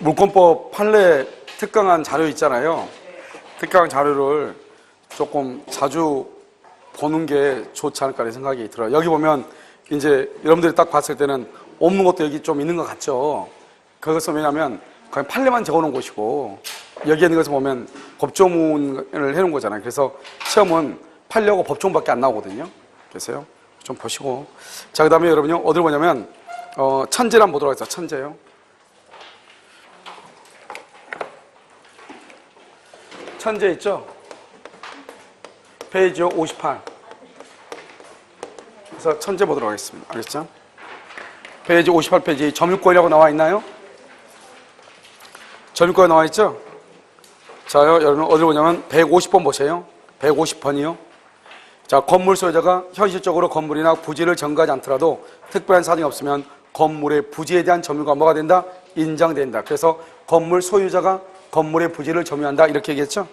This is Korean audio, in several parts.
물권법 판례 특강한 자료 있잖아요. 특강한 자료를 조금 자주 보는 게 좋지 않을까 생각이 들어요. 여기 보면 이제 여러분들이 딱 봤을 때는 없는 것도 여기 좀 있는 것 같죠. 그것은 왜냐하면 그냥 판례만 적어놓은 곳이고 여기에 있는 것을 보면 법조문을 해놓은 거잖아요. 그래서 시험은 판례하고 법조문밖에 안 나오거든요. 그래서요 좀 보시고. 자, 그 다음에 여러분요 어디를 보냐면 천재를 한번 보도록 하겠습니다. 천재요. 천재 있죠? 페이지 58. 그래서 천재 보도록 하겠습니다. 알겠죠? 페이지 58페이지 점유권이라고 나와 있나요? 점유권이 나와 있죠? 자요, 여러분 어디를 보냐면 150번 보세요. 150번이요. 자, 건물 소유자가 현실적으로 건물이나 부지를 정가하지 않더라도 특별한 사정이 없으면 건물의 부지에 대한 점유가 뭐가 된다? 인정된다. 그래서 건물 소유자가 건물의 부지를 점유한다 이렇게 얘기했죠.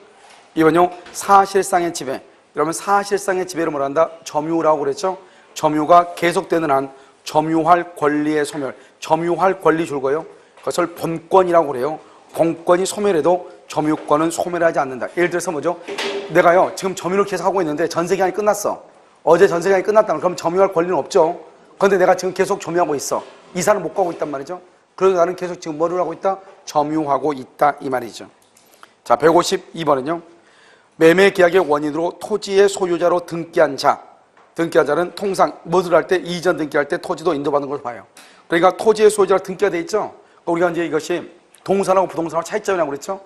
이번요 사실상의 지배. 여러분 사실상의 지배를 뭐라 한다? 점유라고 그랬죠. 점유가 계속되는 한 점유할 권리의 소멸. 점유할 권리 줄 거예요. 그것을 본권이라고 그래요. 본권이 소멸해도 점유권은 소멸하지 않는다. 예를 들어서 뭐죠? 내가요 지금 점유를 계속 하고 있는데 전세기간이 끝났어. 어제 전세기간이 끝났다면 그럼 점유할 권리는 없죠. 그런데 내가 지금 계속 점유하고 있어. 이사를 못 가고 있단 말이죠. 그래서 나는 계속 지금 뭐를 하고 있다? 점유하고 있다 이 말이죠. 자, 152번은요. 매매 계약의 원인으로 토지의 소유자로 등기한 자. 등기한 자는 통상 뭐를 할 때 이전 등기할 때 토지도 인도받는 걸 봐요. 그러니까 토지의 소유자로 등기가 돼 있죠. 우리가 이제 이것이 동산하고 부동산하고 차이점이라고 그랬죠.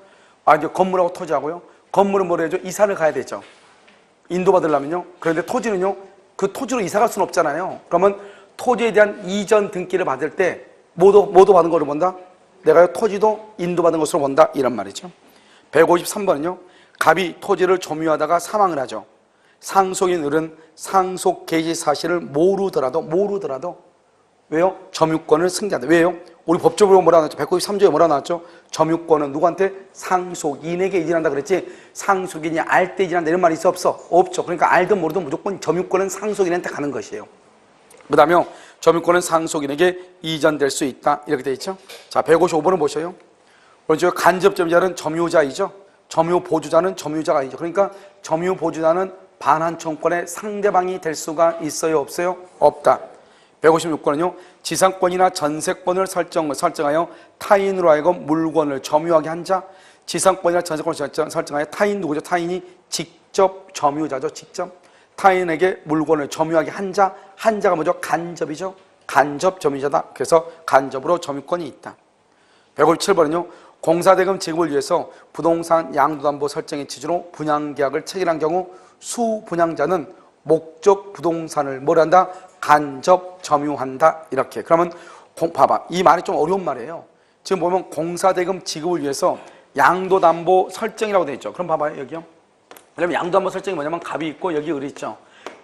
이제 건물하고 토지하고요. 건물은 뭐라 해야죠? 이사를 가야 되죠. 인도받으려면요. 그런데 토지는요. 그 토지로 이사 갈 수는 없잖아요. 그러면 토지에 대한 이전 등기를 받을 때 뭐도 받은 거를 본다? 내가 토지도 인도받은 것으로 본다 이런 말이죠. 153번은요. 갑이 토지를 점유하다가 사망을 하죠. 상속인 을은 상속 개시 사실을 모르더라도 왜요? 점유권을 승계한다. 왜요? 우리 법조문으로 뭐라 나왔죠? 193조에 뭐라 나왔죠? 점유권은 누구한테? 상속인에게 이전한다 그랬지. 상속인이 알 때 이전한다 이런 말이 있어 없어? 없죠. 그러니까 알든 모르든 무조건 점유권은 상속인한테 가는 것이에요. 그 다음에 점유권은 상속인에게 이전될 수 있다 이렇게 돼 있죠. 자, 155번을 보셔요. 오른쪽 간접점유자는 점유자이죠. 점유 보주자는 점유자가 아니죠. 그러니까 점유 보주자는 반환청권의 상대방이 될 수가 있어요? 없어요? 없다. 156번은요. 지상권이나 전세권을 설정하여 타인으로 하여금 물건을 점유하게 한 자. 지상권이나 전세권을 설정하여 타인 누구죠? 타인이 직접 점유자죠. 직접. 타인에게 물건을 점유하게 한 자. 한 자가 뭐죠? 간접이죠. 간접 점유자다. 그래서 간접으로 점유권이 있다. 157번은요. 공사대금 지급을 위해서 부동산 양도담보 설정의 취지로 분양계약을 체결한 경우 수분양자는 목적 부동산을 뭘 한다? 간접 점유한다 이렇게. 그러면 봐봐. 이 말이 좀 어려운 말이에요. 지금 보면 공사대금 지급을 위해서 양도담보 설정이라고 되어 있죠. 그럼 봐봐요. 여기요. 그러면 양도담보 설정이 뭐냐면 갑이 있고 여기 을이 있죠.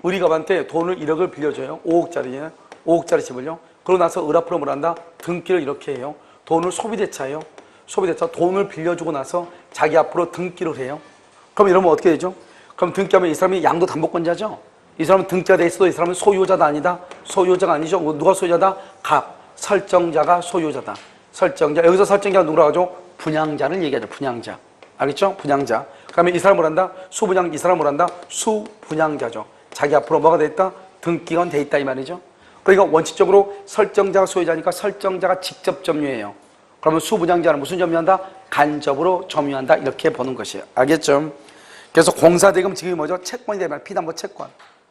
을이 갑한테 돈을 1억을 빌려줘요. 5억짜리 집을요. 그러고 나서 을 앞으로 뭘 한다? 등기를 이렇게 해요. 돈을 소비대차예요. 소비대차 돈을 빌려주고 나서 자기 앞으로 등기를 해요. 그럼 이러면 어떻게 되죠? 그럼 등기하면 이 사람이 양도담보권자죠. 이 사람은 등기가 돼 있어도 이 사람은 소유자다 아니다? 소유자가 아니죠. 누가 소유자다? 갑. 설정자가 소유자다. 설정자. 여기서 설정자가 누구라고 하죠? 분양자를 얘기하죠. 분양자. 알겠죠? 분양자. 그러면 이 사람을 한다? 이 사람을 한다? 수분양자죠. 자기 앞으로 뭐가 돼 있다? 등기가 돼 있다 이 말이죠. 그러니까 원칙적으로 설정자가 소유자니까 설정자가 직접 점유해요. 그러면 수분양자는 무슨 점유한다? 간접으로 점유한다 이렇게 보는 것이에요. 알겠죠? 그래서 공사대금 지급이 뭐죠? 채권이 되면 피담보 채권.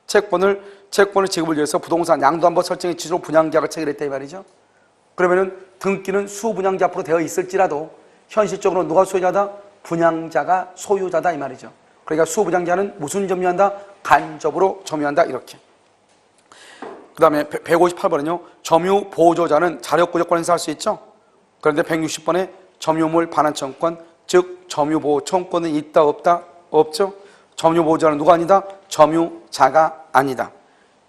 채권을 지급을 위해서 부동산 양도담보 설정의 취지로 분양계약을 체결했다 이 말이죠. 그러면은 등기는 수분양자 앞으로 되어 있을지라도 현실적으로 누가 소유자다? 분양자가 소유자다 이 말이죠. 그러니까 수분양자는 무슨 점유한다? 간접으로 점유한다 이렇게. 그 다음에 158번은요. 점유 보조자는 자력구조권 행사할 수 있죠. 그런데 160번에 점유물 반환청권, 즉 점유보호청권은 있다 없다? 없죠. 점유보호자는 누가 아니다? 점유자가 아니다.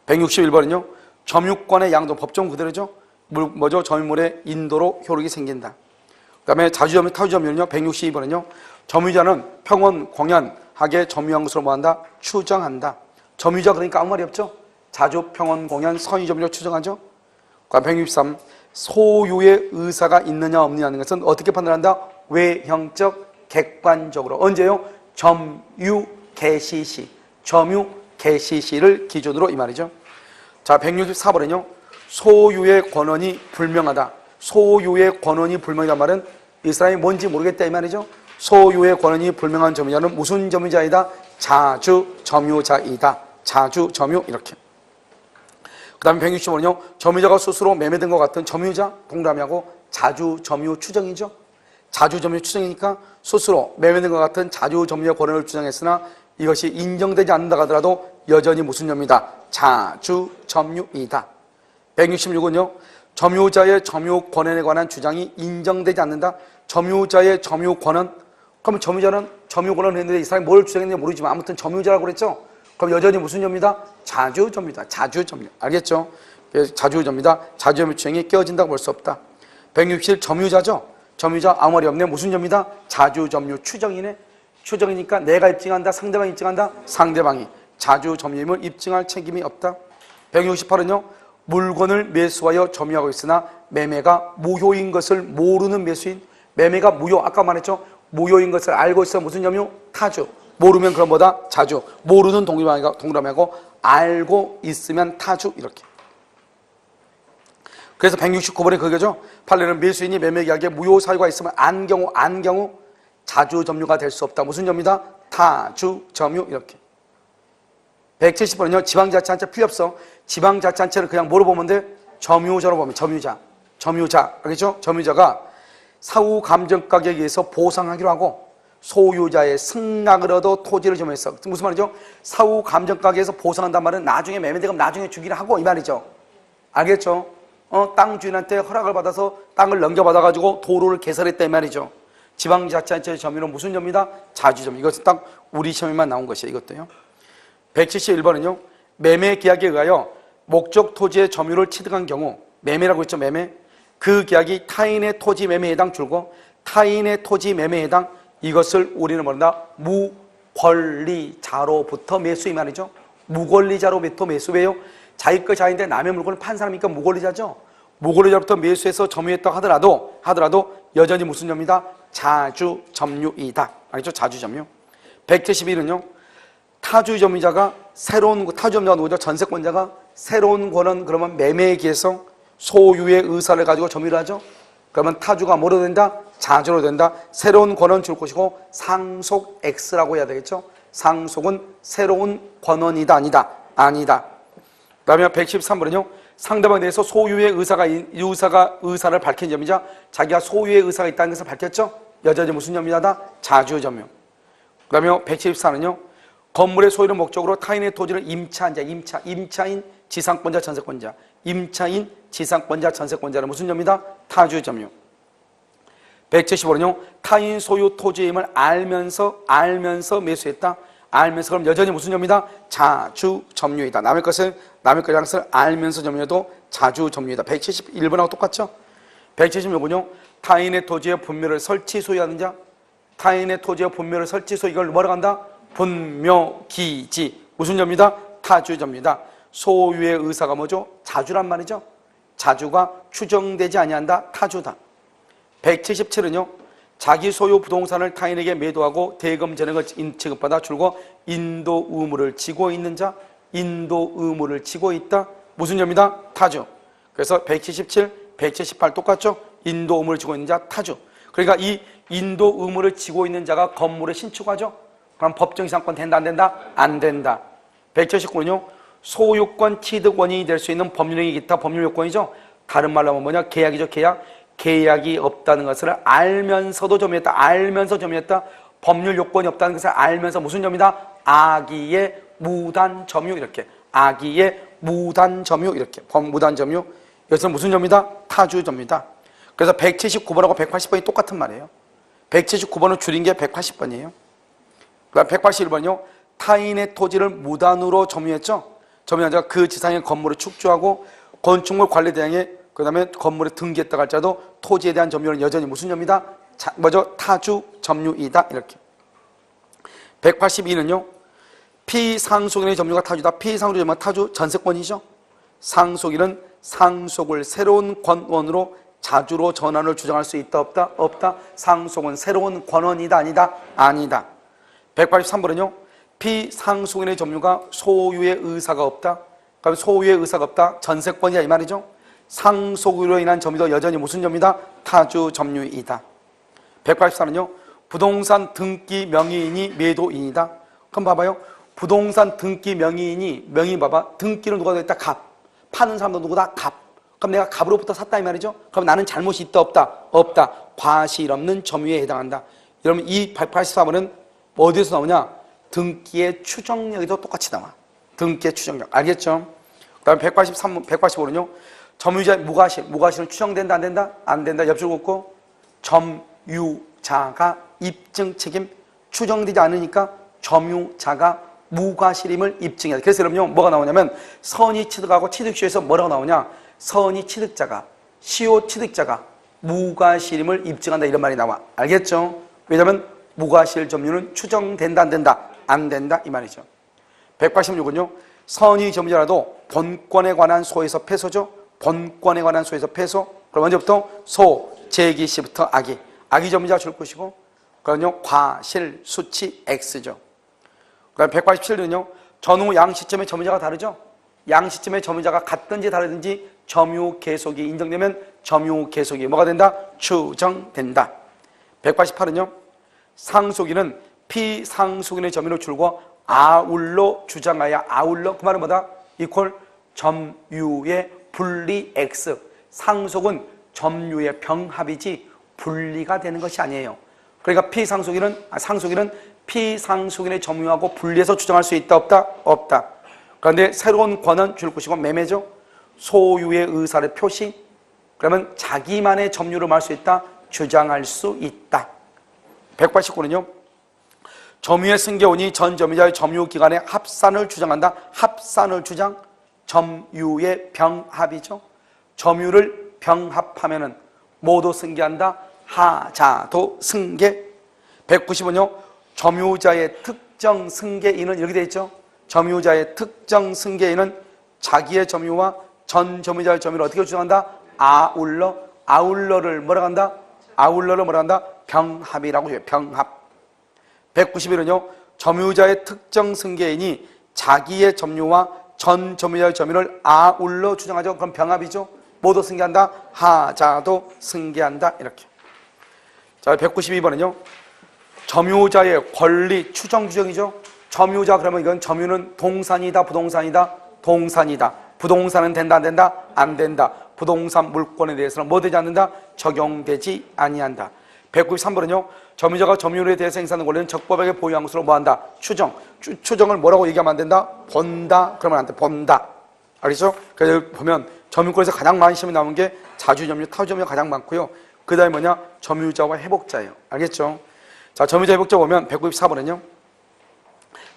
161번은요. 점유권의 양도 법정 그대로죠. 뭐죠? 점유물의 인도로 효력이 생긴다. 그다음에 자주점유, 타주점유는요. 162번은요. 점유자는 평온 공연하게 점유한 것으로 뭐한다? 추정한다. 점유자 그러니까 아무 말이 없죠. 자주 평온 공연 선의점유로 추정하죠. 그다음 163 소유의 의사가 있느냐 없느냐는 것은 어떻게 판단한다? 외형적 객관적으로. 언제요? 점유 개시 시. 점유 개시 시를 기준으로 이 말이죠. 자, 164번은요. 소유의 권한이 불명하다. 소유의 권한이 불명이란 말은 이 사람이 뭔지 모르겠다 이 말이죠. 소유의 권한이 불명한 점유자는 무슨 점유자이다? 자주 점유자이다. 자주 점유 이렇게. 그 다음에 165번은요. 점유자가 스스로 매매된 것 같은 점유자 동그라미하고 자주 점유 추정이죠. 자주 점유 추정이니까 스스로 매매된 것 같은 자주 점유의 권한을 주장했으나 이것이 인정되지 않는다 하더라도 여전히 무슨 점유다? 자주 점유이다. 166은요. 점유자의 점유 권한에 관한 주장이 인정되지 않는다. 점유자의 점유 권한. 그러면 점유자는 점유 권한을 했는데 이 사람이 뭘 주장했는지 모르지만 아무튼 점유자라고 그랬죠. 그럼 여전히 무슨 점유다? 자주 점유다. 자주 점유. 알겠죠? 자주 점유다. 자주 점유 주장이 깨어진다고 볼 수 없다. 167 점유자죠. 점유자 아무 말이 없네. 무슨 점유다? 자주 점유 추정이네. 추정이니까 내가 입증한다. 상대방이 입증한다. 상대방이. 자주 점유임을 입증할 책임이 없다. 168은요. 물건을 매수하여 점유하고 있으나 매매가 무효인 것을 모르는 매수인. 매매가 무효. 아까 말했죠. 무효인 것을 알고 있어 무슨 점유? 타주. 모르면 그럼 뭐다? 자주. 모르는 동그라미하고 알고 있으면 타주 이렇게. 그래서 169번에 그거죠. 판례는 매수인이 매매 계약에 무효 사유가 있으면 안 경우 자주 점유가 될 수 없다. 무슨 점유다? 타주 점유 이렇게. 170번은요. 지방자치단체 필요 없어. 지방자치단체를 그냥 뭐로 보면 돼? 점유자로 보면 점유자. 알겠죠? 점유자가 사후 감정가격에 의해서 보상하기로 하고 소유자의 승낙을 얻어 토지를 점유했어. 무슨 말이죠? 사후 감정가격에서 보상한단 말은 나중에 매매되면 나중에 주기를 하고 이 말이죠. 알겠죠? 땅 주인한테 허락을 받아서 땅을 넘겨받아가지고 도로를 개설했다 이 말이죠. 지방자치단체의 점유는 무슨 점이다? 자주점유. 이것은 딱 우리 시험에만 나온 것이에요. 이것도요. 171번은요. 매매 계약에 의하여 목적 토지의 점유를 취득한 경우 매매라고 했죠. 매매. 그 계약이 타인의 토지 매매에 해당 줄고 타인의 토지 매매에 해당 이것을 우리는 뭐란다? 무권리자로부터 매수 이 말이죠. 무권리자로부터 매수. 왜요? 자기 거 자기인데 남의 물건을 판 사람이니까 무권리자죠. 무권리자로부터 매수해서 점유했다고 하더라도 여전히 무슨 점이다? 자주 점유이다. 알겠죠? 자주 점유. 171은요. 타주 점유자가 타주 점유자가 누구죠? 전세권자가 새로운 권은 그러면 매매에 기해서 소유의 의사를 가지고 점유를 하죠. 그러면 타주가 뭐로 된다? 자주로 된다. 새로운 권은 줄 것이고 상속 X라고 해야 되겠죠. 상속은 새로운 권원이다 아니다. 그 다음에 113번은요. 상대방에 대해서 소유의 의사를 밝힌 점이자 자기가 소유의 의사가 있다는 것을 밝혔죠. 여전히 무슨 점이다? 자주 점유. 그 다음에 114는요. 건물의 소유를 목적으로 타인의 토지를 임차한 자, 임차인 지상권자 전세권자, 임차인 지상권자 전세권자는 무슨 점이다? 타주 점유. 175번은요. 타인 소유 토지임을 알면서 매수했다. 알면서 그럼 여전히 무슨 점이다? 자주 점유이다. 남의 것을 알면서 점유해도 자주 점유이다. 171번하고 똑같죠? 176번은요. 타인의 토지의 분묘를 설치 소유하는 자, 타인의 토지의 분묘를 설치 소유 이걸 뭐라고 한다? 분묘기지. 무슨 점이다? 타주 점유이다. 소유의 의사가 뭐죠? 자주란 말이죠. 자주가 추정되지 아니한다. 타주다. 177은요. 자기 소유 부동산을 타인에게 매도하고 대금 전액을 지급받아 줄고 인도 의무를 지고 있는 자, 인도 의무를 지고 있다. 무슨 점이다? 타주. 그래서 177, 178 똑같죠? 인도 의무를 지고 있는 자, 타주. 그러니까 이 인도 의무를 지고 있는 자가 건물을 신축하죠? 그럼 법정 이상권 된다 안 된다? 안 된다. 179는요. 소유권 취득 원인이 될 수 있는 법률행위 기타 법률 요건이죠. 다른 말로 하면 뭐냐? 계약이죠. 계약이 없다는 것을 알면서도 점유했다. 알면서 점유했다. 법률 요건이 없다는 것을 알면서 무슨 점이다? 악의의 무단 점유 이렇게. 악의의 무단 점유 이렇게. 무단 점유. 여기서 무슨 점이다? 타주 점유다. 그래서 179번하고 180번이 똑같은 말이에요. 179번은 줄인 게 180번이에요. 그다음 181번이요. 타인의 토지를 무단으로 점유했죠. 점유한 자가 그 지상의 건물을 축조하고 건축물 관리 대행에 그 다음에 건물에 등기했다고 할지라도 토지에 대한 점유는 여전히 무슨 점이다? 뭐죠? 타주 점유이다. 이렇게. 182는요. 피상속인의 점유가 타주다. 피상속인의 점유가 타주 전세권이죠. 상속인은 상속을 새로운 권원으로 자주로 전환을 주장할 수 있다 없다? 없다. 상속은 새로운 권원이다 아니다? 아니다. 183번은요. 피상속인의 점유가 소유의 의사가 없다. 그럼 소유의 의사가 없다. 전세권이야 이 말이죠. 상속으로 인한 점유도 여전히 무슨 점이다? 타주 점유이다. 184는요. 부동산 등기 명의인이 매도인이다. 그럼 봐봐요. 부동산 등기 명의인이 명의 봐봐. 등기는 누가 됐다? 갑. 파는 사람도 누구다? 갑. 그럼 내가 갑으로부터 샀다 이 말이죠. 그럼 나는 잘못이 있다 없다? 없다. 과실 없는 점유에 해당한다. 여러분 이 184번은 어디에서 나오냐? 등기의 추정력에도 똑같이 나와. 등기의 추정력. 알겠죠? 그 다음에 185는요. 점유자의 무과실은 추정된다 안 된다? 안 된다. 옆줄 긋고 점유자가 입증 책임 추정되지 않으니까 점유자가 무과실임을 입증해야 돼. 그래서 여러분요 뭐가 나오냐면 선의 취득하고 취득시효에서 뭐라고 나오냐? 선의 취득자가 시효 취득자가 무과실임을 입증한다 이런 말이 나와. 알겠죠? 왜냐하면 무과실 점유는 추정된다 안 된다? 안 된다 이 말이죠. 186은요. 선의 점유자라도 본권에 관한 소에서 패소죠. 본권에 관한 소에서 패소. 그럼 언제부터? 소, 제기 시부터 악이. 악의 점유자가 줄 것이고 그럼요 과실, 수치, X죠. 그 다음에 187은요. 전후 양 시점의 점유자가 다르죠. 양 시점의 점유자가 같든지 다르든지 점유 계속이 인정되면 점유 계속이 뭐가 된다? 추정된다. 188은요. 상속인은 피상속인의 점유를 줄고 아울러 주장하여 아울러 그 말은 뭐다? 이퀄 점유의 분리 X. 상속은 점유의 병합이지 분리가 되는 것이 아니에요. 그러니까 상속인은 피상속인의 점유하고 분리해서 주장할 수 있다 없다? 없다. 그런데 새로운 권은 줄 것이고 매매죠. 소유의 의사를 표시. 그러면 자기만의 점유를 말할 수 있다? 주장할 수 있다. 189는요. 점유의 승계원이 전 점유자의 점유 기간에 합산을 주장한다. 합산을 주장. 점유의 병합이죠. 점유를 병합하면은 모두 승계한다. 하자도 승계. 190은요. 점유자의 특정 승계인은 이렇게 되어 있죠. 점유자의 특정 승계인은 자기의 점유와 전 점유자의 점유를 어떻게 주장한다? 아울러. 아울러를 뭐라고 한다? 아울러를 뭐라고 한다? 병합이라고 해요. 병합. 191은요. 점유자의 특정 승계인이 자기의 점유와 전 점유자의 점유를 아울러 주장하죠. 그럼 병합이죠. 모두 승계한다. 하자도 승계한다. 이렇게. 자, 192번은요. 점유자의 권리 추정 규정이죠. 점유자 그러면 이건 점유는 동산이다 부동산이다? 동산이다. 부동산은 된다 안 된다? 안 된다. 부동산 물권에 대해서는 뭐 되지 않는다? 적용되지 아니한다. 193번은요. 점유자가 점유에 대해서 행사하는 권리는 적법하게 보유한 것으로 뭐한다? 추정. 추정을 뭐라고 얘기하면 안 된다? 본다. 그러면 안 돼. 본다. 알겠죠? 그래서 여기 보면 점유권에서 가장 많은 시험이 나오는 게 자주점유, 타주점유가 가장 많고요. 그 다음에 뭐냐? 점유자와 회복자예요. 알겠죠? 자, 점유자 회복자 보면 194번은요.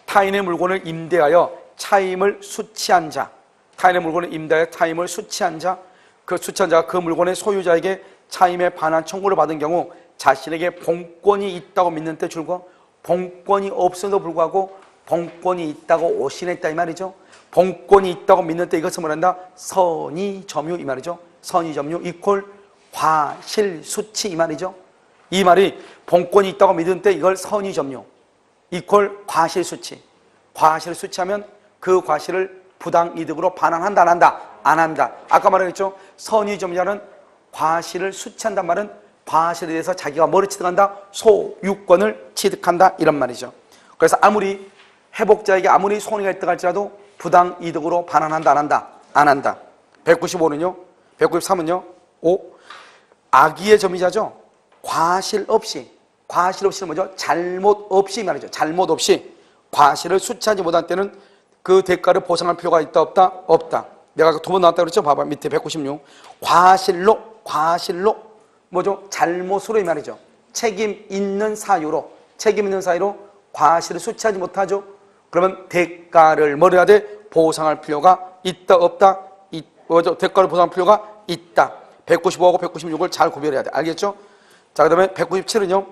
타인의 물건을 임대하여 차임을 수취한 자. 타인의 물건을 임대하여 차임을 수취한 자. 그 수취한 자가 그 물건의 소유자에게 차임에 반한 청구를 받은 경우 자신에게 본권이 있다고 믿는 때 줄고 본권이 없음에도 불구하고 본권이 있다고 오신했다 이 말이죠. 본권이 있다고 믿는 때 이것을 뭐란다? 선의점유 이 말이죠. 선의점유 이퀄 과실수치 이 말이죠. 이 말이 본권이 있다고 믿은 때 이걸 선의점유 이퀄 과실수치. 과실수치하면 그 과실을 부당이득으로 반환한다 안 한다? 안 한다. 아까 말했죠. 선의점유자는 과실을 수치한단 말은 과실에 대해서 자기가 뭐를 취득한다? 소유권을 취득한다 이런 말이죠. 그래서 아무리 회복자에게 아무리 손해가 있다 할지라도 부당이득으로 반환한다 안 한다? 안 한다. 195는요. 193은요. 5. 악의의 점유자죠. 과실 없이 뭐죠? 잘못 없이 말이죠. 잘못 없이 과실을 수취하지 못한 때는 그 대가를 보상할 필요가 있다 없다? 없다. 내가 두 번 나왔다 그랬죠? 봐봐 밑에 196. 과실로 뭐죠? 잘못으로 이 말이죠. 책임 있는 사유로 과실을 수취하지 못하죠. 그러면 대가를 뭐를 해야 돼? 보상할 필요가 있다 없다? 뭐죠? 대가를 보상할 필요가 있다. 195하고 196을 잘 구별해야 돼. 알겠죠? 자, 그 다음에 197은요.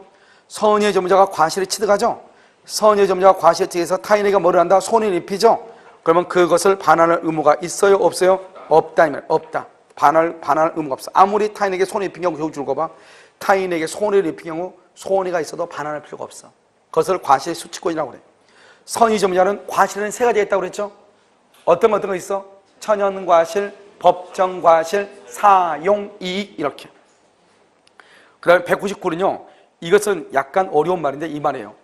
선의의 점유자가 과실을 취득하죠. 선의의 점유자가 과실을 취득해서 타인에게 뭐를 한다? 손해를 입히죠. 그러면 그것을 반환할 의무가 있어요? 없어요? 없다. 이면 없다. 반환할 의무가 없어. 아무리 타인에게 손해 입힌 경우 교육 줄거 봐. 타인에게 손해를 입힌 경우 손해가 있어도 반환할 필요가 없어. 그것을 과실의 수취권이라고 그래. 선의 점유자는 과실은 세 가지가 있다고 그랬죠. 어떤 거 있어? 천연과실, 법정과실, 사용이익 이렇게. 그 다음에 199는요. 이것은 약간 어려운 말인데 이 말이에요.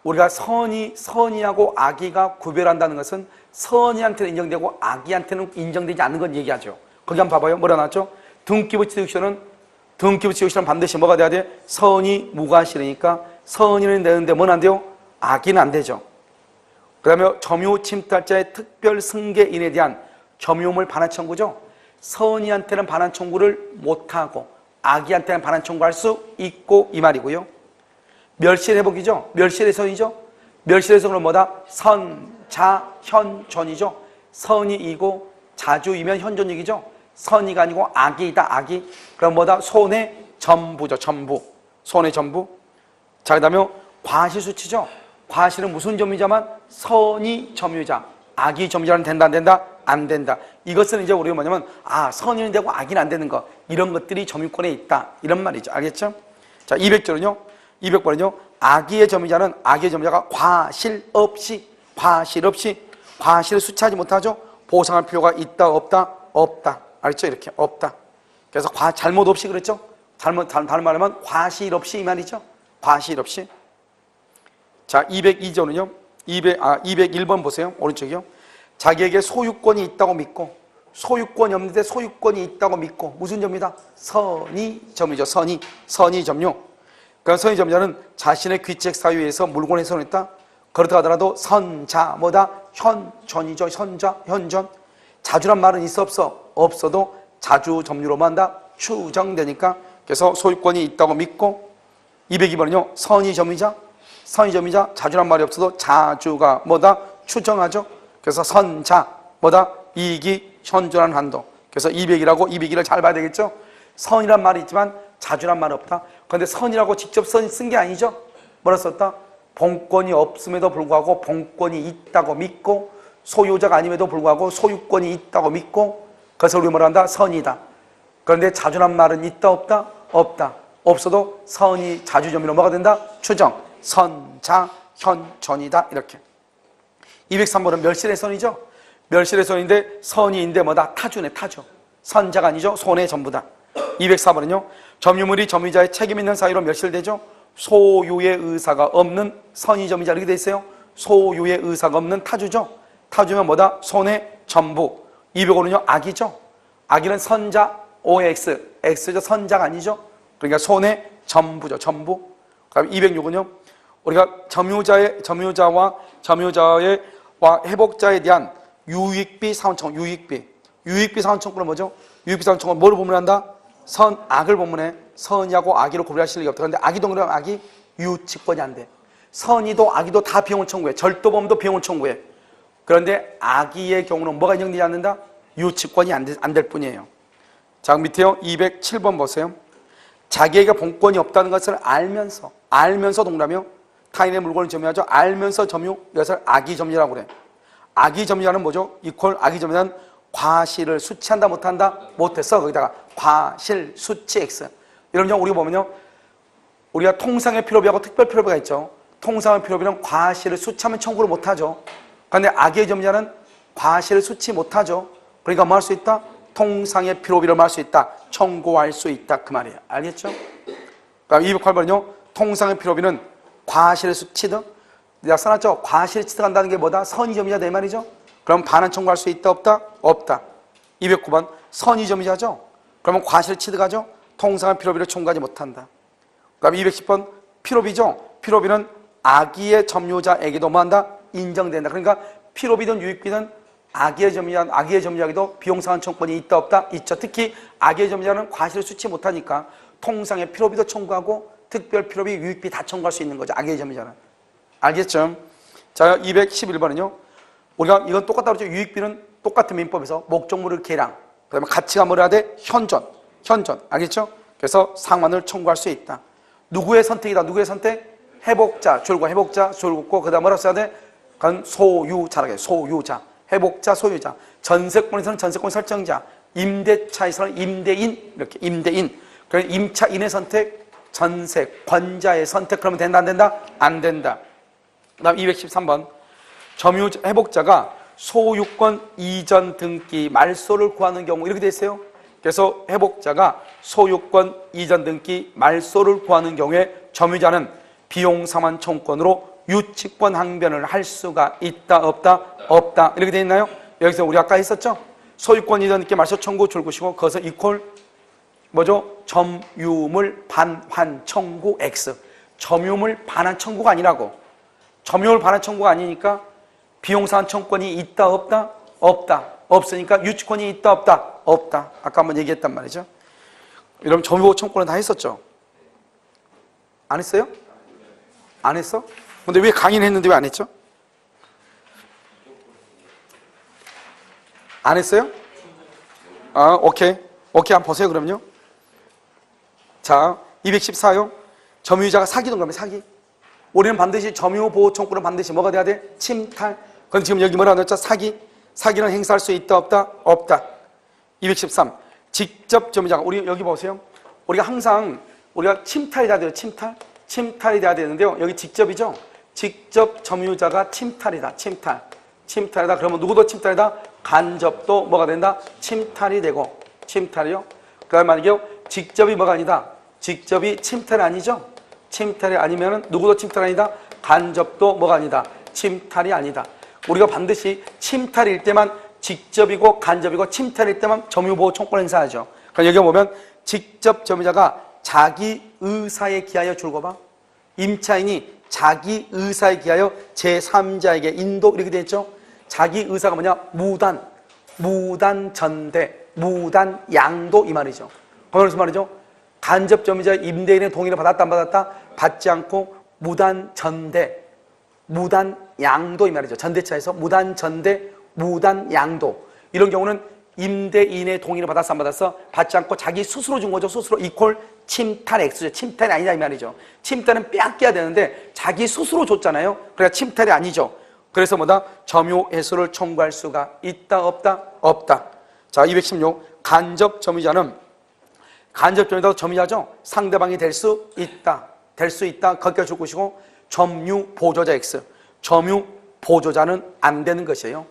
우리가 선의하고 악의가 구별한다는 것은 선의한테는 인정되고 악의한테는 인정되지 않는 건 얘기하죠. 거기 한번 봐봐요. 뭐라 나왔죠? 등기부 취득시효는 반드시 뭐가 돼야 돼? 선의 무과실이니까 선의는 되는데 뭐는 안 돼요? 악의는 안 되죠. 그 다음에 점유 침탈자의 특별 승계인에 대한 점유물 반환 청구죠. 선의한테는 반환 청구를 못하고 악의한테는 반환 청구할 수 있고 이 말이고요. 멸실회복이죠. 멸실의 선이죠. 멸실의 선은 뭐다? 선, 자, 현, 전이죠. 선이이고 자주이면 현존이죠. 선이가 아니고 악이다. 악이. 그럼 뭐다? 손해 전부죠. 전부. 손해 전부. 자, 그 다음에 과실수치죠. 과실은 무슨 점유자만? 선의 점유자. 악의 점유자는 된다 안 된다? 안 된다. 이것은 이제 우리가 뭐냐면 선의는 되고 악의는 안 되는 거. 이런 것들이 점유권에 있다. 이런 말이죠. 알겠죠? 자, 200번은요. 악의의 점유자는 악의의 점유자가 과실 없이 과실을 수치하지 못하죠. 보상할 필요가 있다 없다? 없다. 알죠? 이렇게 없다. 그래서 잘못 없이 그랬죠? 다른 말하면 과실 없이 이 말이죠. 과실 없이. 자, 202조는요. 201번 보세요. 오른쪽이요. 자기에게 소유권이 있다고 믿고 소유권이 없는데 소유권이 있다고 믿고 무슨 점유다? 선의 점유죠. 선의 점유. 그러니까 선의 점유자는 자신의 귀책 사유에서 물건을 훼손했다. 그렇다 하더라도 선자 뭐다? 현전이죠. 현전. 자주란 말은 있어 없어? 없어도 자주 점유로만 한다. 추정되니까. 그래서 소유권이 있다고 믿고. 202번은요. 선의 점유자 자주란 말이 없어도 자주가 뭐다? 추정하죠. 그래서 선자 뭐다? 이익이 현존한 한도. 그래서 202를 잘 봐야 되겠죠. 선이란 말이 있지만 자주란 말은 없다. 그런데 선이라고 직접 쓴 게 아니죠. 뭐라 썼다? 본권이 없음에도 불구하고 본권이 있다고 믿고 소유자가 아님에도 불구하고 소유권이 있다고 믿고 그래서 우리 뭐라 한다? 선이다. 그런데 자주란 말은 있다 없다? 없다. 없어도 선이 자주점유로 뭐가 된다? 추정. 선자 현전이다. 이렇게. 203번은 멸실의 선이죠. 멸실의 선인데 선의인데 뭐다? 타주네. 타주. 선자가 아니죠. 손해 전부다. 204번은요. 점유물이 점유자의 책임 있는 사유로 멸실되죠. 소유의 의사가 없는 선의 점유자 이렇게 돼 있어요. 소유의 의사가 없는 타주죠. 타주면 뭐다? 손해 전부. 205는요. 악이죠. 악이는 선자 OX. X죠. 선자가 아니죠. 그러니까 손해 전부죠. 전부. 그다음 206은요. 우리가 점유자와 회복자에 대한 유익비 상환청구. 유익비 상환청구는 뭐죠? 유익비 상환청구는 뭐를 보문한다? 악을 보문해. 선이하고 악의로 구별하실 리가 없다. 그런데 악의도 그러면 악이 유치권이 안 돼. 선이도 악의도 다 비용을 청구해. 절도범도 비용을 청구해. 그런데 악의의 경우는 뭐가 인정되지 않는다? 유치권이 안 될 뿐이에요. 자, 밑에요. 207번 보세요. 자기에게 본권이 없다는 것을 알면서 동그라며 타인의 물건을 점유하죠. 알면서 점유, 이것을 악의 점유라고 그래. 악의 점유자는 뭐죠? 악의 점유자는 과실을 수치한다 못한다? 못했어. 거기다가 과실 수치 X. 이런 경우 우리가 보면요. 우리가 통상의 필요비하고 특별 필요비가 있죠. 통상의 필요비는 과실을 수치하면 청구를 못하죠. 그런데 악의 점유자는 과실을 수치 못하죠. 그러니까 뭐 할 수 있다? 통상의 필요비를 뭐 할 수 있다? 청구할 수 있다. 그 말이에요. 알겠죠? 그러니까 208번은요. 통상의 필요비는 과실을 수치든 내가 써놨죠? 과실을 취득한다는 게 뭐다? 선의 점유자다 이 말이죠? 그럼 반환 청구할 수 있다 없다? 없다. 209번 선의 점유자죠? 그러면 과실을 취득하죠? 통상의 필요비를 청구하지 못한다. 그 다음에 210번 필요비죠? 필요비는 악의의 점유자에게도 뭐 한다? 인정된다. 그러니까 필요비든 유익비든 악의의 점유자에게도 비용상환 청구권이 있다 없다? 있죠. 특히 악의의 점유자는 과실을 수치 못하니까 통상의 필요비도 청구하고 특별 필요비, 유익비 다 청구할 수 있는 거죠. 악의의 점유자는. 알겠죠? 자, 211번은요. 우리가 이건 똑같다 그러죠. 유익비는 똑같은 민법에서 목적물을 계량, 그 다음에 가치가 뭐라 해야 돼? 현존. 알겠죠? 그래서 상환을 청구할 수 있다. 누구의 선택이다. 누구의 선택? 회복자, 줄과 회복자, 줄 긋고 그 다음 뭐라고 써야 돼? 그건 소유자라고 해. 소유자, 회복자, 소유자. 전세권에서는 전세권 설정자, 임대차에서는 임대인, 이렇게 임대인. 그러니까 임차인의 선택, 전세권자의 선택. 그러면 된다 안 된다? 안 된다. 그 다음 213번 점유 회복자가 소유권 이전 등기 말소를 구하는 경우 이렇게 돼 있어요. 그래서 회복자가 소유권 이전 등기 말소를 구하는 경우에 점유자는 비용상환 청구권으로 유치권 항변을 할 수가 있다 없다? 없다. 이렇게 돼 있나요? 여기서 우리 아까 했었죠? 소유권 이전 등기 말소 청구 줄구시고 거기서 이퀄 뭐죠? 점유물 반환 청구 X. 점유물 반환 청구가 아니라고. 점유물 반환 청구가 아니니까 비용상환 청구권이 있다 없다? 없다. 없으니까 유치권이 있다 없다? 없다. 아까 한번 얘기했단 말이죠. 여러분 점유보호 청구권은 다 했었죠? 안 했어요? 안 했어? 근데 왜 강의는 했는데 왜 안 했죠? 안 했어요? 아, 오케이. 오케이, 한번 보세요, 그럼요. 자, 214요. 점유자가 사기던 겁니다, 사기. 우리는 반드시 점유보호 청구는 반드시 뭐가 돼야 돼? 침탈. 그럼 지금 여기 뭐라고 했죠? 사기. 사기는 행사할 수 있다, 없다? 없다. 213. 직접 점유자가, 우리 여기 보세요. 우리가 항상, 우리가 침탈이 돼야 돼요, 침탈. 침탈이 돼야 되는데요. 여기 직접이죠? 직접 점유자가 침탈이다, 침탈. 침탈이다. 그러면 누구도 침탈이다? 간접도 뭐가 된다? 침탈이 되고, 침탈이요. 그 다음에 만약에 직접이 뭐가 아니다? 직접이 침탈이 아니죠? 침탈이 아니면은 누구도 침탈이 아니다? 간접도 뭐가 아니다? 침탈이 아니다. 우리가 반드시 침탈일 때만 직접이고 간접이고 침탈일 때만 점유보호 청구권을 행사하죠. 그럼 여기 보면 직접 점유자가 자기 의사에 기하여 줄거 봐. 임차인이 자기 의사에 기하여 제3자에게 인도 이렇게 되어 있죠. 자기 의사가 뭐냐? 무단, 무단 전대, 무단 양도 이 말이죠. 그건 무슨 말이죠? 간접 점유자 임대인의 동의를 받았다 안 받았다? 받지 않고 무단 전대, 무단 양도 이 말이죠. 전대차에서 무단 전대, 무단 양도. 이런 경우는 임대인의 동의를 받았어 안 받았어? 받지 않고 자기 스스로 준 거죠. 스스로 이퀄 침탈 X죠. 침탈이 아니다 이 말이죠. 침탈은 빼앗겨야 되는데 자기 스스로 줬잖아요. 그러니까 침탈이 아니죠. 그래서 뭐다? 점유회수를 청구할 수가 있다 없다? 없다. 자, 216. 간접 점유자는 간접 점유자도 점유자죠. 상대방이 될 수 있다. 될 수 있다. 거기까지 줄 것이고 점유 보조자 X. 점유 보조자는 안 되는 것이에요.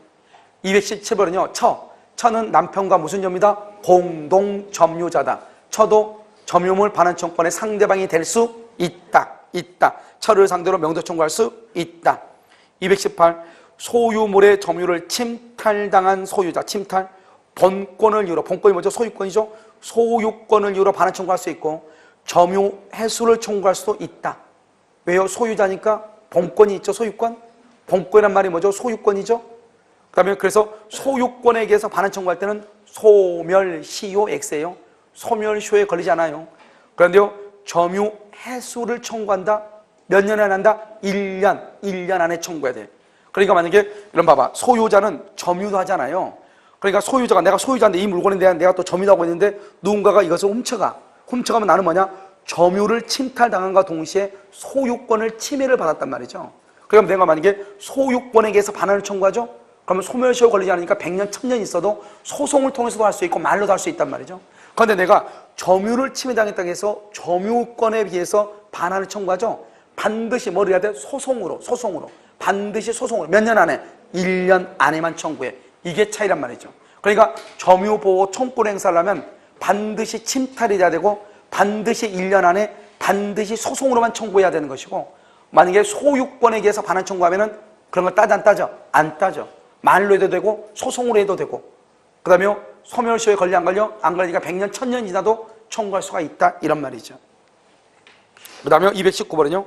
217번은요. 처는 남편과 무슨 점유다? 공동 점유자다. 처도 점유물 반환 청구권의 상대방이 될 수 있다. 처를 상대로 명도 청구할 수 있다. 218. 소유물의 점유를 침탈당한 소유자. 침탈. 본권을 이유로. 본권이 뭐죠? 소유권이죠. 소유권을 이유로 반환 청구할 수 있고 점유 해수를 청구할 수도 있다. 왜요? 소유자니까 본권이 있죠. 소유권. 본권이란 말이 뭐죠? 소유권이죠. 그 다음에 그래서 소유권에 의해서 반환 청구할 때는 소멸시효 X예요. 소멸시효에 걸리지 않아요. 그런데요, 점유 해수를 청구한다. 몇 년에 한다? 1년 안에 청구해야 돼. 그러니까 만약에 이런 봐봐. 소유자는 점유도 하잖아요. 그러니까 소유자가 내가 소유자인데 이 물건에 대한 내가 또 점유도 하고 있는데 누군가가 이것을 훔쳐가. 훔쳐가면 나는 뭐냐? 점유를 침탈당한과 동시에 소유권을 침해를 받았단 말이죠. 그러면 내가 만약에 소유권에 의해서 반환을 청구하죠? 그러면 소멸시효 걸리지 않으니까 100년, 1000년 있어도 소송을 통해서도 할 수 있고 말로도 할 수 있단 말이죠. 그런데 내가 점유를 침해당했다고 해서 점유권에 비해서 반환을 청구하죠? 반드시 뭘 해야 돼? 소송으로. 반드시 소송으로. 몇 년 안에? 1년 안에만 청구해. 이게 차이란 말이죠. 그러니까 점유보호 청구를 행사하려면 반드시 침탈이 돼야 되고 반드시 1년 안에 반드시 소송으로만 청구해야 되는 것이고 만약에 소유권에 의해서 반환 청구하면은 그런 걸 따져 안 따져? 안 따져. 말로 해도 되고 소송으로 해도 되고 그 다음에 소멸시효에 걸려 안 걸려? 안 걸리니까 100년, 1000년 지나도 청구할 수가 있다 이런 말이죠. 그 다음에 219번은요.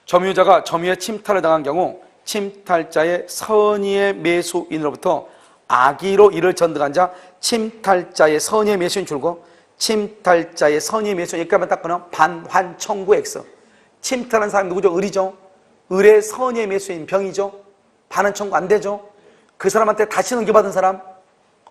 점유자가 점유의 침탈을 당한 경우 침탈자의 선의의 매수인으로부터 악의로 이를 전등한 자 침탈자의 선의의 매수인 줄고 침탈자의 선의의 매수인 여기까지만 딱 끊어 반환 청구 X. 침탈한 사람이 누구죠? 을이죠. 을의 선의의 매수인 병이죠. 반환 청구 안 되죠. 그 사람한테 다시 넘겨받은 사람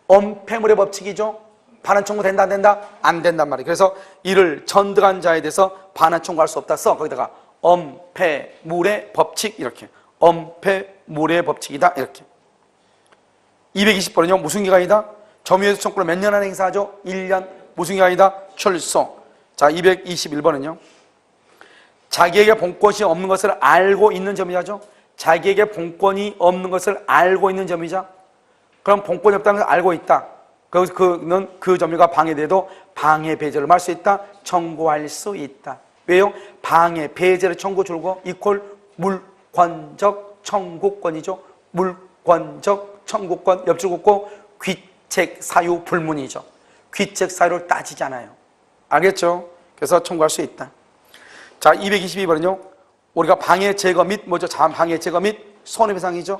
엄폐물의 법칙이죠. 반환 청구 된다 안 된다? 안 된단 말이에요. 그래서 이를 전득한 자에 대해서 반환 청구할 수 없다 써. 거기다가 엄폐물의 법칙 이렇게. 엄폐물의 법칙이다 이렇게. 220번은요. 무슨 기간이다? 점유에서 청구를 몇 년 안에 행사하죠? 1년. 무슨 기간이다? 출소. 자, 221번은요. 자기에게 본권이 없는 것을 알고 있는 점유자죠. 자기에게 본권이 없는 것을 알고 있는 점유자. 그럼 본권이 없다는 것을 알고 있다. 그는 그 점유가 방해돼도 방해 배제를 할 수 있다. 청구할 수 있다. 왜요? 방해 배제를 청구 줄고 이퀄 물권적 청구권이죠. 물권적 청구권 옆줄 긋고 귀책 사유 불문이죠. 귀책 사유를 따지잖아요. 알겠죠? 그래서 청구할 수 있다. 자, 222번은요. 우리가 방해 제거 및 뭐죠? 방해 제거 및 손해배상이죠.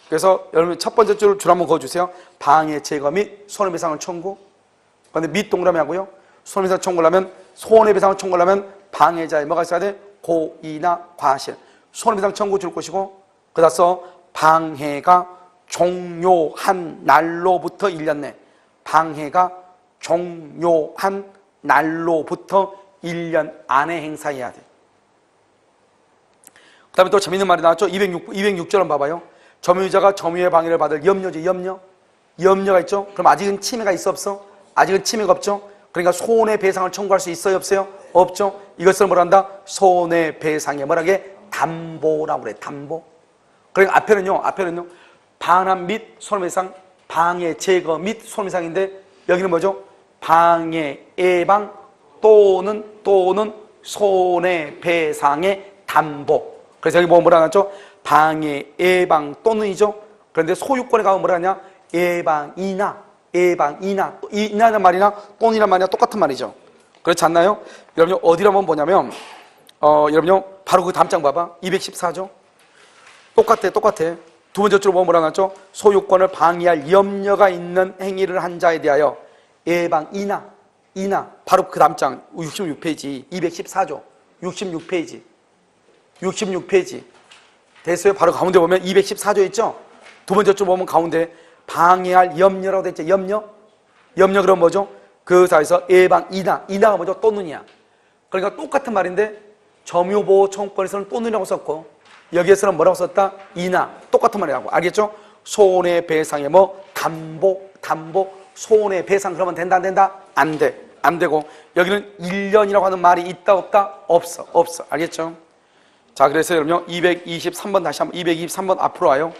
그래서 여러분 첫 번째 줄 한번 그어주세요. 방해 제거 및 손해배상을 청구. 그런데 및 동그라미 하고요. 손해배상 청구하려면 손해배상을 청구하려면 방해자에 뭐가 있어야 돼? 고의나 과실. 손해배상 청구 줄 것이고 그다서 방해가 종료한 날로부터 1년 내. 방해가 종료한 날로부터 1년 안에 행사해야 돼. 그 다음에 또 재밌는 말이 나왔죠. 206절 한번 봐봐요. 점유자가 점유의 방해를 받을 염려지. 염려가 있죠. 그럼 아직은 침해가 있어 없어? 아직은 침해가 없죠. 그러니까 손해배상을 청구할 수 있어요 없어요? 없죠. 이것을 뭐라 한다? 손해배상의 뭐라게? 담보라고 그래. 담보. 그러니까 앞에는요 반환 및 손해배상, 방해 제거 및 손해배상인데 여기는 뭐죠? 방해 예방 또는 손해배상의 담보. 그래서 여기 뭐라 하죠? 방해 예방 또는이죠. 그런데 소유권에 가면 뭐라 하냐? 예방이나 이나는 말이나 또는이란 말이나 똑같은 말이죠. 그렇지 않나요? 여러분 어디로 한번 보냐면 여러분요 바로 그 다음 장 봐봐. 214죠. 똑같아. 두 번째 줄로 보면 뭐라 하죠? 소유권을 방해할 염려가 있는 행위를 한 자에 대하여 예방이나 바로 그 다음 장 66페이지 214조 66페이지 됐어요? 바로 가운데 보면 214조 있죠? 두 번째 줄 보면 가운데 방해할 염려라고 돼 있죠? 염려 그럼 뭐죠? 그 사이에서 이나가 뭐죠? 또는이야. 그러니까 똑같은 말인데 점유보호 청구권에서는 또는이라고 썼고 여기에서는 뭐라고 썼다? 이나. 똑같은 말이라고. 알겠죠? 손해배상의 담보 손해배상 그러면 된다 안 된다? 안 돼. 안 되고 여기는 1년이라고 하는 말이 있다 없다? 없어. 알겠죠? 자, 그래서 여러분요 223번 다시 한번 223번 앞으로 와요.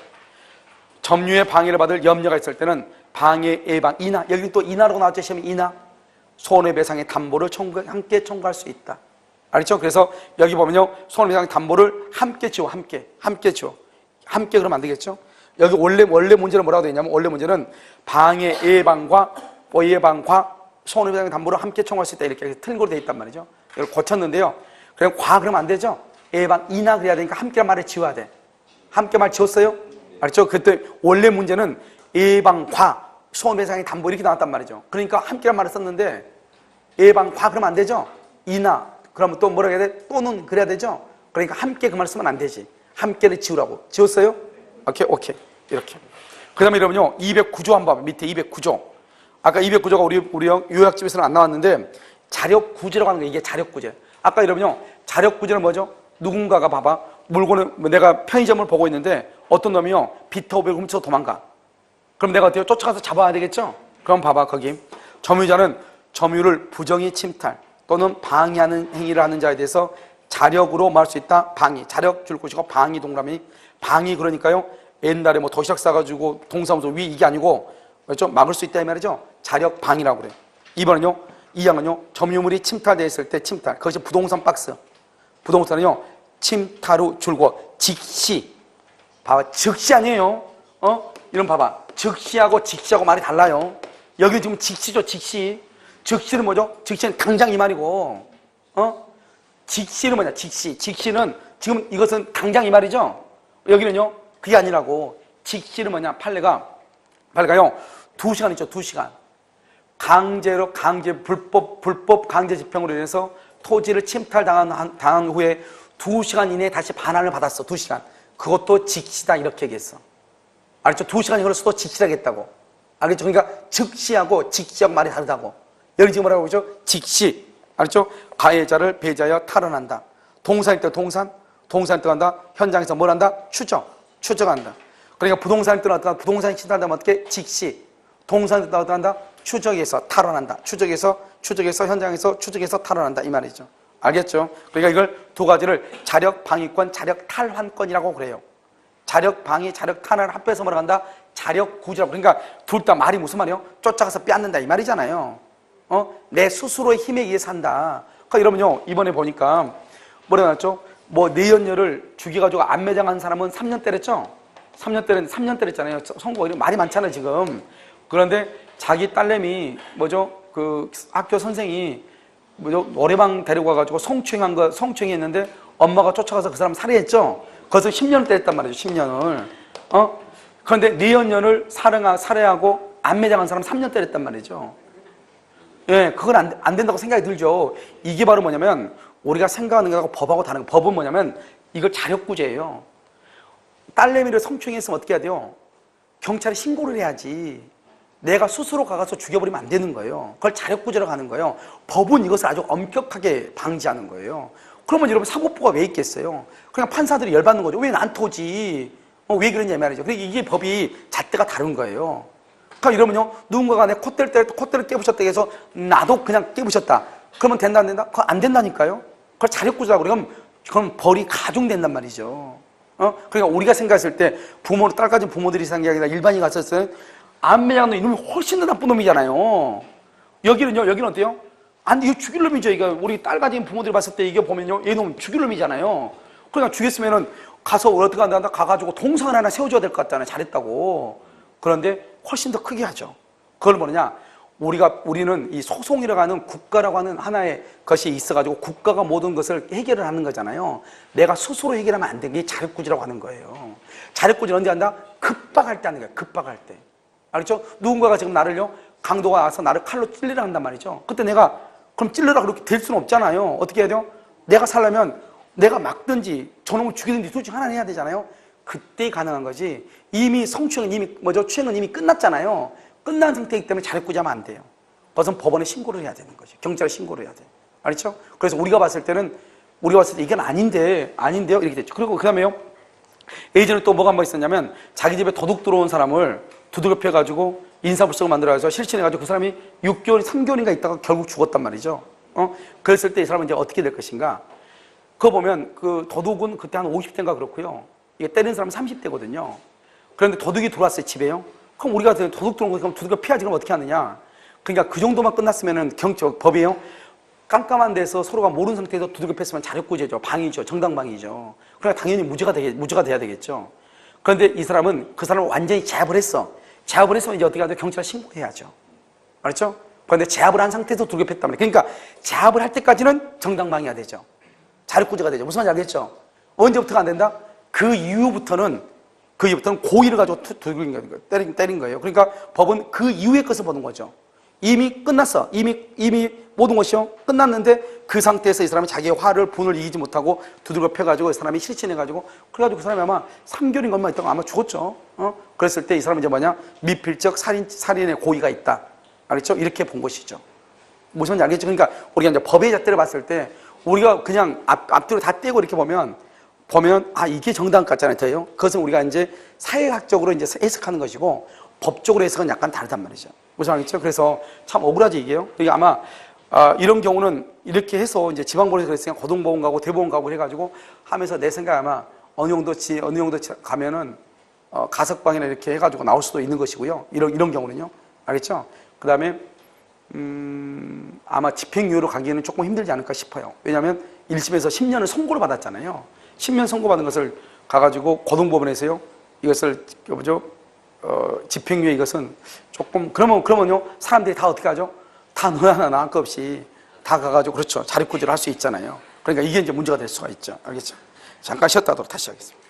점유의 방해를 받을 염려가 있을 때는 방해 예방 여기 또 이나라고 나왔죠. 시험에 이나 손해배상의 담보를 함께 청구할 수 있다. 알겠죠? 그래서 여기 보면요 손해배상의 담보를 함께 지워. 함께 그러면 안 되겠죠? 여기 원래 문제는 뭐라고 되어 있냐면 원래 문제는 방해 예방과 손해배상의 담보를 함께 청구할 수 있다 이렇게 틀린 걸로 되어 있단 말이죠. 이걸 고쳤는데요. 그럼 그러면 안 되죠? 예방이나 그래야 되니까 함께란 말을 지워야 돼. 함께 말 지웠어요? 알았죠? 그때 원래 문제는 예방과 손해배상의 담보 이렇게 나왔단 말이죠. 그러니까 함께란 말을 썼는데 예방과 그러면 안 되죠? 이나 그러면 또 뭐라 해야 돼? 또는 그래야 되죠? 그러니까 함께 그 말을 쓰면 안 되지. 함께를 지우라고. 지웠어요? 오케이 이렇게. 그 다음에 여러분요 209조 한번 봐봐. 밑에 209조. 아까 209조가 우리 요약집에서는 안 나왔는데 자력구제라고 하는 거 이게 자력구제. 아까 여러분요 자력구제는 뭐죠? 누군가가 봐봐 물건을 내가 편의점을 보고 있는데 어떤 놈이요 비타오백을 훔쳐 도망가. 그럼 내가 어때요? 쫓아가서 잡아야 되겠죠? 그럼 봐봐 거기 점유자는 점유를 부정의 침탈 또는 방해하는 행위를 하는 자에 대해서 자력으로 말할 수 있다. 방위. 자력 줄 것이고 방위 동그라미. 방위 그러니까요 옛날에 도시락 싸가지고 동사무소 위 이게 아니고 그렇죠? 막을 수 있다 이 말이죠. 자력 방위라고 그래. 2번은요 2항은요 점유물이 침탈되어 있을 때 침탈. 그것이 부동산 박스. 부동산은요 침탈 후 줄고 직시. 봐봐 즉시 아니에요. 이런 봐봐 즉시하고 직시하고 말이 달라요. 여기 지금 직시죠. 즉시는 뭐죠? 즉시는 당장 이 말이고 직시는 뭐냐? 직시는 지금 이것은 당장 이 말이죠. 여기는요 그게 아니라고. 직시는 뭐냐? 판례가요 2시간 있죠. 2시간 불법 강제 집행으로 인해서 토지를 침탈당한 후에 2시간 이내에 다시 반환을 받았어. 2시간. 그것도 직시다 이렇게 얘기했어. 알았죠? 2시간이 흘렀어도 직시하겠다고. 알겠죠? 그러니까 즉시하고 직시하고 말이 다르다고. 여기 지금 뭐라고 그러죠? 직시. 알겠죠? 가해자를 배제하여 탈환한다. 동사일 때 동산, 동산일 때 한다. 현장에서 뭘 한다? 추적한다. 그러니까 부동산일 때는 어떻게 한다? 부동산이 신고하면 어떻게? 직시. 동산일 때 어떻게 한다? 추적해서 탈환한다. 추적해서 현장에서 추적해서 탈환한다. 이 말이죠. 알겠죠? 그러니까 이걸 두 가지를 자력 방위권, 자력 탈환권이라고 그래요. 자력 방위, 자력 탈환을 합해서 뭐라고 한다? 자력 구조라고. 그러니까 둘 다 말이 무슨 말이에요? 쫓아가서 빼앗는다 이 말이잖아요. 내 스스로의 힘에 의해서 한다. 그러니까 여러분요, 이번에 보니까 뭐라 했죠? 뭐 내연녀를 죽여가지고 안매장한 사람은 3년 때렸죠? 3년 때렸잖아요. 선고가 말이 많잖아요 지금. 그런데 자기 딸내미 뭐죠? 그 학교 선생이 뭐죠? 노래방 데리고 가가지고 성추행했는데 엄마가 쫓아가서 그 사람 살해했죠? 거기서 10년을 때렸단 말이죠. 10년을. 그런데 내연녀를 살해하고 안매장한 사람 3년 때렸단 말이죠. 예, 그건 안 된다고 생각이 들죠. 이게 바로 뭐냐면 우리가 생각하는 거하고 법하고 다른 거. 법은 뭐냐면 이걸 자력구제예요. 딸내미를 성추행했으면 어떻게 해야 돼요? 경찰에 신고를 해야지. 내가 스스로 가서 죽여버리면 안 되는 거예요. 그걸 자력구제라고 하는 거예요. 법은 이것을 아주 엄격하게 방지하는 거예요. 그러면 여러분 사법부가 왜 있겠어요? 그냥 판사들이 열받는 거죠. 왜 나한테 오지? 왜 그러냐 말이죠. 그러니까 이게 법이 잣대가 다른 거예요. 그러니까 이러면요, 누군가가 내 콧대를 깨부셨다 해서 나도 그냥 깨부셨다. 그러면 된다 안 된다? 그거 안 된다니까요. 그걸 자력구제라고 그럼 벌이 가중된단 말이죠. 그러니까 우리가 생각했을 때 딸 가진 부모들이 생각이 아니라 일반인이 갔었을 때 안매장한 이놈이 훨씬 더 나쁜 놈이잖아요. 여기는 어때요? 이거 죽일 놈이죠. 이거 우리 딸 가진 부모들이 봤을 때 이게 보면요, 얘놈 죽일 놈이잖아요. 그러니까 죽였으면은 가서 어떻게 한다? 가가지고 동상을 하나 세워줘야 될 것 같잖아요. 잘했다고. 그런데 훨씬 더 크게 하죠. 그걸 뭐냐? 우리는 이 소송이라고 하는 국가라고 하는 하나의 것이 있어가지고 국가가 모든 것을 해결을 하는 거잖아요. 내가 스스로 해결하면 안 되는 게 자력구제라고 하는 거예요. 자력구제는 언제 한다? 급박할 때 하는 거예요. 급박할 때. 알겠죠? 누군가가 지금 나를요, 강도가 와서 나를 칼로 찔리라 한단 말이죠. 그때 내가 그럼 찔러라 그렇게 될 수는 없잖아요. 어떻게 해야 돼요? 내가 살려면 내가 막든지 저놈을 죽이든지 둘 중 하나는 해야 되잖아요. 그때 가능한 거지. 이미 성추행은 추행은 이미 끝났잖아요. 끝난 상태이기 때문에 자력구제하면 안 돼요. 그것은 법원에 신고를 해야 되는 거죠. 경찰에 신고를 해야 돼요. 알겠죠? 그래서 우리가 봤을 때 이건 아닌데요? 이렇게 됐죠. 그리고 그 다음에요, 예전에 또 뭐가 한번 있었냐면 자기 집에 도둑 들어온 사람을 두들겨 패가지고 인사불성을 만들어서 실신해가지고 그 사람이 6개월, 3개월인가 있다가 결국 죽었단 말이죠. 그랬을 때 이 사람은 이제 어떻게 될 것인가? 그거 보면 그 도둑은 그때 한 50대인가 그렇고요. 이게 때린 사람은 30대거든요. 그런데 도둑이 들어왔어요, 집에요. 그럼 우리가 도둑 들어온 거 그럼 두들겨 패야지. 그럼 어떻게 하느냐? 그러니까 그 정도만 끝났으면은 법이에요. 깜깜한 데서 서로가 모르는 상태에서 두들겨 팼으면 자력구제죠. 방위죠. 정당방위죠. 그러니까 당연히 무죄가 돼야 되겠죠. 그런데 이 사람은 그 사람을 완전히 제압을 했어. 제압을 했으면 이제 어떻게 하죠? 경찰에 신고해야죠. 알았죠? 그런데 제압을 한 상태에서 두들겨 팼단 말이에요. 그러니까 제압을 할 때까지는 정당방위가 되죠. 자력구제가 되죠. 무슨 말인지 알겠죠? 언제부터가 안 된다? 그 이후부터는 고의를 가지고 때린 거예요. 그러니까 법은 그 이후의 것을 보는 거죠. 이미 끝났어. 이미 모든 것이요 끝났는데 그 상태에서 이 사람이 자기의 분을 이기지 못하고 두들겨 패가지고 이 사람이 실신해가지고 그래가지고 그 사람이 아마 3개월인 것만 있다가 아마 죽었죠. 그랬을 때 이 사람은 이제 뭐냐? 미필적 살인의 고의가 있다. 알겠죠? 이렇게 본 것이죠. 무슨 말인지 알겠죠? 그러니까 우리가 이제 법의 잣대를 봤을 때 우리가 그냥 앞뒤로 다 떼고 이렇게 보면 이게 정당 같잖아요. 그것은 우리가 이제 사회학적으로 이제 해석하는 것이고 법적으로 해석은 약간 다르단 말이죠. 무슨 말이죠? 그래서 참 억울하지 이게요. 그러니까 아마 이런 경우는 이렇게 해서 이제 지방법원에서 그랬으니까 고등법원 가고 대법원 가고 해가지고 하면서 내 생각에 아마 어느 정도 가면은 가석방이나 이렇게 해가지고 나올 수도 있는 것이고요. 이런 경우는요. 알겠죠? 그 다음에 아마 집행유예로 가기에는 조금 힘들지 않을까 싶어요. 왜냐하면 1심에서 10년을 선고를 받았잖아요. 10년 선고받은 것을 가가지고 고등법원에서요, 이것을 집행유예 이것은 조금 그러면요 사람들이 다 어떻게 하죠? 다 너 하나 나 할 거 없이 다 가가지고 그렇죠. 자력구제를 할 수 있잖아요. 그러니까 이게 이제 문제가 될 수가 있죠. 알겠죠? 잠깐 쉬었다 하도록 다시 하겠습니다.